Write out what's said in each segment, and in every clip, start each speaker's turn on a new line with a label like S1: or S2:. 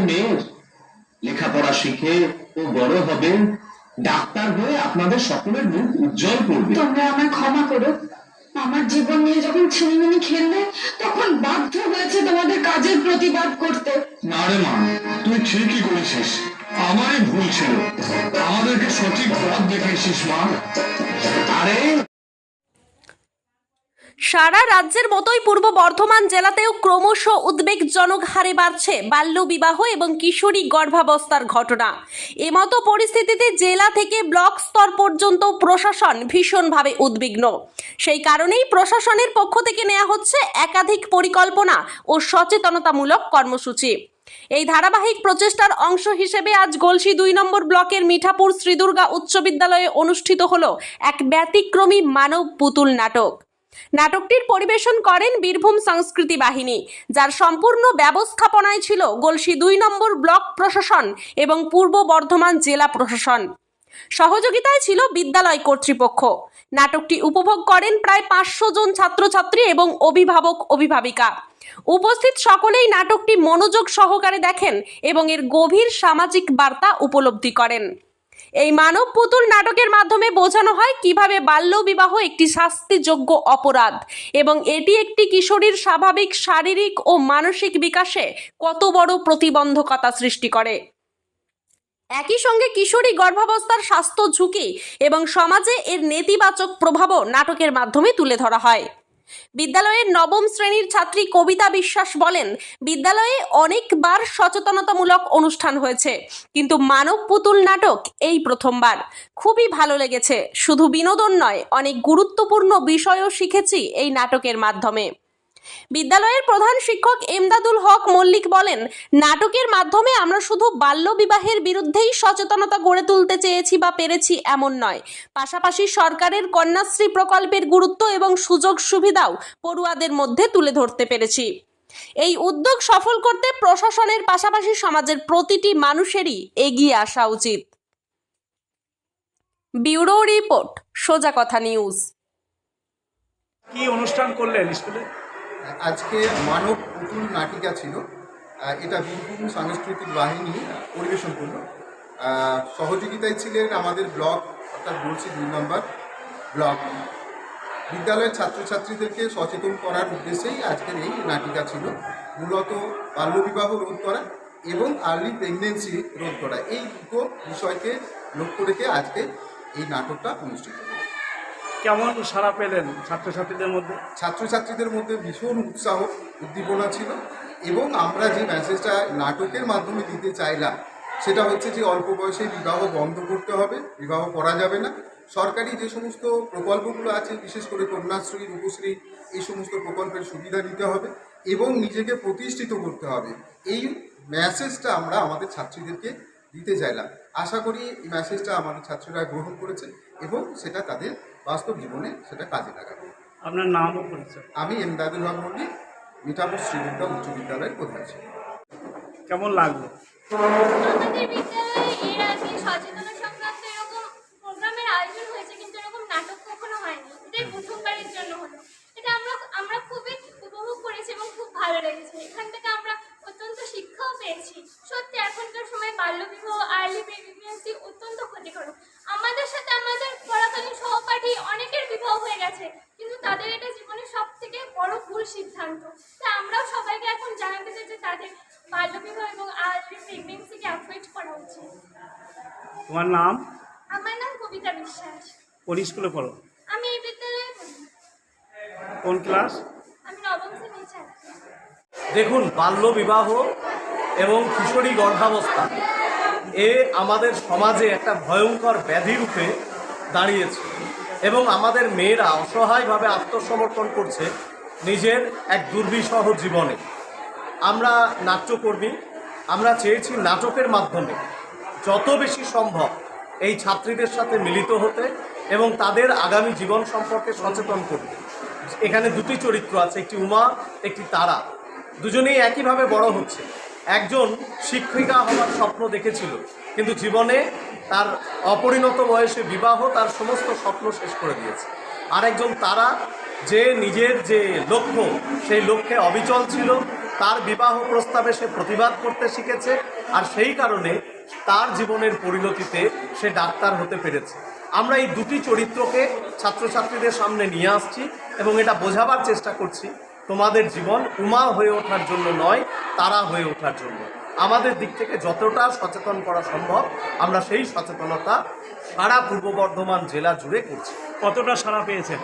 S1: মেয়ের লেখাপড়া শিখে ও বড় হবে, ডাক্তার হয়ে আপনাদের সকলের মুখ উজ্জ্বল করবে।
S2: তোমরা আমায় ক্ষমা করো, আমার জীবন নিয়ে যখন ছিনিমিনি খেললে তখন বাধ্য হয়েছে তোমাদের কাজের প্রতিবাদ করতে।
S1: না রে মা, তুই ঠিকই করেছিস, আমারই ভুল ছিল, আমাদেরকে সঠিক পথ দেখিয়েছিস মা। আরে
S3: সারা রাজ্যের মতোই পূর্ব বর্ধমান জেলাতেও ক্রমশ উদ্বেগজনক হারে বাড়ছে বাল্যবিবাহ এবং কিশোরী গর্ভাবস্থার ঘটনা। এমতো পরিস্থিতিতে জেলা থেকে ব্লক স্তর পর্যন্ত প্রশাসন ভীষণভাবে উদ্বিগ্ন। সেই কারণেই প্রশাসনের পক্ষ থেকে নেওয়া হচ্ছে একাধিক পরিকল্পনা ও সচেতনতামূলক কর্মসূচি। এই ধারাবাহিক প্রচেষ্টার অংশ হিসেবে আজ গলসি 2 নম্বর ব্লকের মিঠাপুর শ্রীদুর্গা উচ্চ বিদ্যালয়ে অনুষ্ঠিত হলো এক ব্যতিক্রমী মানব পুতুল নাটক। নাটকটির পরিবেশন করেন বীরভূম সংস্কৃতি বাহিনী, যার সম্পূর্ণ ব্যবস্থাপনায় ছিল গলসি 2 নম্বর ব্লক প্রশাসন এবং পূর্ব বর্ধমান জেলা প্রশাসন। সহযোগিতায় ছিল বিদ্যালয় কর্তৃপক্ষ। নাটকটি উপভোগ করেন প্রায় 500 জন ছাত্রছাত্রী এবং অভিভাবক অভিভাবিকা। উপস্থিত সকলেই নাটকটি মনোযোগ সহকারে দেখেন এবং এর গভীর সামাজিক বার্তা উপলব্ধি করেন। এই মানব পুতুল নাটকের মাধ্যমে বোঝানো হয় কিভাবে বাল্যবিবাহ একটি শাস্তিযোগ্য অপরাধ এবং এটি একটি কিশোরীর স্বাভাবিক শারীরিক ও মানসিক বিকাশে কত বড় প্রতিবন্ধকতা সৃষ্টি করে। একই সঙ্গে কিশোরী গর্ভাবস্থার স্বাস্থ্য ঝুঁকি এবং সমাজে এর নেতিবাচক প্রভাবও নাটকের মাধ্যমে তুলে ধরা হয়। বিদ্যালয়ের 9ম শ্রেণীর ছাত্রী কবিতা বিশ্বাস বলেন, বিদ্যালয়ে অনেকবার সচেতনতামূলক অনুষ্ঠান হয়েছে, কিন্তু মানব পুতুল নাটক এই প্রথমবার। খুবই ভালো লেগেছে, শুধু বিনোদন নয়, অনেক গুরুত্বপূর্ণ বিষয়ও শিখেছি এই নাটকের মাধ্যমে। বিদ্যালয়ের প্রধান শিক্ষক এমদাদুল হক মল্লিক বলেন, নাটকের মাধ্যমে আমরা শুধু বাল্যবিবাহের বিরুদ্ধেই সচেতনতা গড়ে তুলতে চেয়েছি বা পেরেছি এমন নয়, পাশাপাশি সরকারের কন্যাশ্রী প্রকল্পের গুরুত্ব এবং সুযোগ সুবিধাও পড়ুয়াদের মধ্যে তুলে ধরতে পেরেছি। এই উদ্যোগ সফল করতে প্রশাসনের পাশাপাশি সমাজের প্রতিটি মানুষেরই এগিয়ে আসা উচিত। ব্যুরো রিপোর্ট, সোজা কথা নিউজ।
S4: কি অনুষ্ঠান করলেন স্কুলে?
S5: আজকে মানব পুতুল নাটিকা ছিল, এটা বীরভূম সাংস্কৃতিক বাহিনী পরিবেশন করল। সহযোগিতায় ছিলেন আমাদের ব্লক অর্থাৎ গলসি 2 নম্বর ব্লক। বিদ্যালয়ের ছাত্রছাত্রীদেরকে সচেতন করার উদ্দেশ্যেই আজকের এই নাটিকা ছিল। মূলত বাল্যবিবাহ রোধ করা এবং আর্লি প্রেগনেন্সি রোধ করা, এই দুটো বিষয়কে লক্ষ্য রেখে আজকে এই নাটকটা অনুষ্ঠিত হল।
S4: কেমন সাড়া পেলেন ছাত্রছাত্রীদের মধ্যে?
S5: ছাত্রছাত্রীদের মধ্যে ভীষণ উৎসাহ উদ্দীপনা ছিল এবং আমরা যে মেসেজটা নাটকের মাধ্যমে দিতে চাইলাম সেটা হচ্ছে যে অল্প বয়সে বিবাহ বন্ধ করতে হবে, বিবাহ করা যাবে না। সরকারি যে সমস্ত প্রকল্পগুলো আছে, বিশেষ করে কন্যাশ্রী, রূপশ্রী, এই সমস্ত প্রকল্পের সুবিধা নিতে হবে এবং নিজেকে প্রতিষ্ঠিত করতে হবে। এই মেসেজটা আমরা আমাদের ছাত্রীদেরকে দিতে চাইলাম। আশা করি এই মেসেজটা আমাদের ছাত্রীরা গ্রহণ করেছে এবং সেটা তাদের বাস্তব জীবনে সেটা কাজে লাগাবে।
S4: আপনার নাম ও পরিচয়?
S5: আমি এমদাদুল হক মল্লিক, মিঠাপুর শ্রীদুর্গা উচ্চ বিদ্যালয়ের প্রধান শিক্ষক।
S4: কেমন লাগলো?
S6: আমাদের বিদ্যালয়ে এর আগে সচেতনতা সংক্রান্ত এরকম প্রোগ্রামের আয়োজন হয়েছে, কিন্তু এরকম নাটক কখনো হয়নি। এটাই প্রথমবারের জন্য হলো। এটা আমরা খুবই উপভোগ করেছি এবং খুব ভালো লেগেছে। এখান থেকে আমরা অত্যন্ত শিক্ষাও পেয়েছি। সত্যি এখনকার সময় বাল্যবিবাহ, আর্লি প্রেগন্যান্সি অত্যন্ত ক্ষতিকারক। আমাদের সাথে আমাদের পড়াকালীন সহপাঠী অনেকের বিবাহ হয়ে গেছে, কিন্তু তাদের এটা জীবনের সব থেকে বড় ভুল সিদ্ধান্ত। তাই আমরাও সবাইকে এখন জানাতে চাই যে তাদের বাল্যবিবাহ এবং আর্লি প্রেগন্যান্সিকে অ্যাভয়েড করা উচিত।
S4: তোমার নাম?
S6: আমার নাম কবিতা বিশ্বাস।
S4: কোন স্কুলে পড়ো?
S6: আমি এই বিদ্যালয়ে পড়ি।
S4: কোন ক্লাস?
S6: আমি 9ম শ্রেণীর ছাত্রী।
S7: দেখুন, বাল্যবিবাহ এবং কিশোরী গর্ভাবস্থা আমাদের সমাজে একটা ভয়ঙ্কর ব্যাধি রূপে দাঁড়িয়েছে এবং আমাদের মেয়েরা অসহায়ভাবে আত্মসমর্পণ করছে নিজের এক দুর্বিষহ জীবনে। আমরা নাট্যকর্মী, আমরা চেয়েছি নাটকের মাধ্যমে যত বেশি সম্ভব এই ছাত্রীদের সাথে মিলিত হতে এবং তাদের আগামী জীবন সম্পর্কে সচেতন করতে। এখানে দুটি চরিত্র আছে, একটি উমা, একটি তারা। দুজনেই একইভাবে বড় হচ্ছে। একজন শিক্ষিকা হওয়ার স্বপ্ন দেখেছিল, কিন্তু জীবনে তার অপরিণত বয়সে বিবাহ তার সমস্ত স্বপ্ন শেষ করে দিয়েছে। আর একজন তারা, যে নিজের যে লক্ষ্য সেই লক্ষ্যে অবিচল ছিল তার বিবাহ প্রস্তাবে সে প্রতিবাদ করতে শিখেছে, আর সেই কারণে তার জীবনের পরিণতিতে সে ডাক্তার হতে পেরেছে। আমরা এই দুটি চরিত্রকে ছাত্রছাত্রীদের সামনে নিয়ে আসছি এবং এটা বোঝাবার চেষ্টা করছি, তোমাদের জীবন উমা হয়ে ওঠার জন্য নয়, তারা হয়ে ওঠার জন্য। আমাদের দিক থেকে যতটা সচেতন করা সম্ভব আমরা সেই সচেতনতা সারা পূর্ব বর্ধমান জেলা জুড়ে করছি।
S4: কতটা সাড়া পেয়েছেন?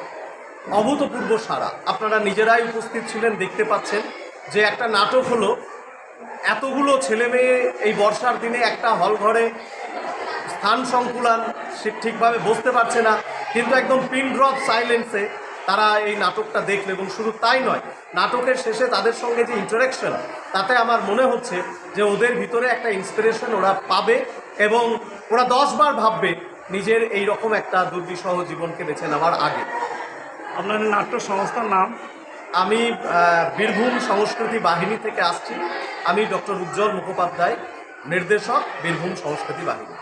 S7: অভূতপূর্ব সারা, আপনারা নিজেরাই উপস্থিত ছিলেন, দেখতে পাচ্ছেন যে একটা নাটক হলো, এতগুলো ছেলে মেয়ে এই বর্ষার দিনে একটা হল ঘরে স্থান সংকুলান সে ঠিকভাবে বসতে পারছে না, কিন্তু একদম পিন ড্রপ সাইলেন্সে তারা এই নাটকটা দেখলো। এবং শুধু তাই নয়, নাটকের শেষে তাদের সঙ্গে যে ইন্টারাকশন, তাতে আমার মনে হচ্ছে যে ওদের ভিতরে একটা ইন্সপিরেশন ওরা পাবে এবং ওরা 10 বার ভাববে নিজের এই রকম একটা দুর্বিষহ জীবনকে বেছে নেওয়ার আগে।
S4: আপনাদের নাট্য সংস্থার নাম?
S7: আমি বীরভূম সংস্কৃতি বাহিনী থেকে আসছি। আমি ডক্টর উজ্জ্বল মুখোপাধ্যায়, নির্দেশক, বীরভূম সংস্কৃতি বাহিনী।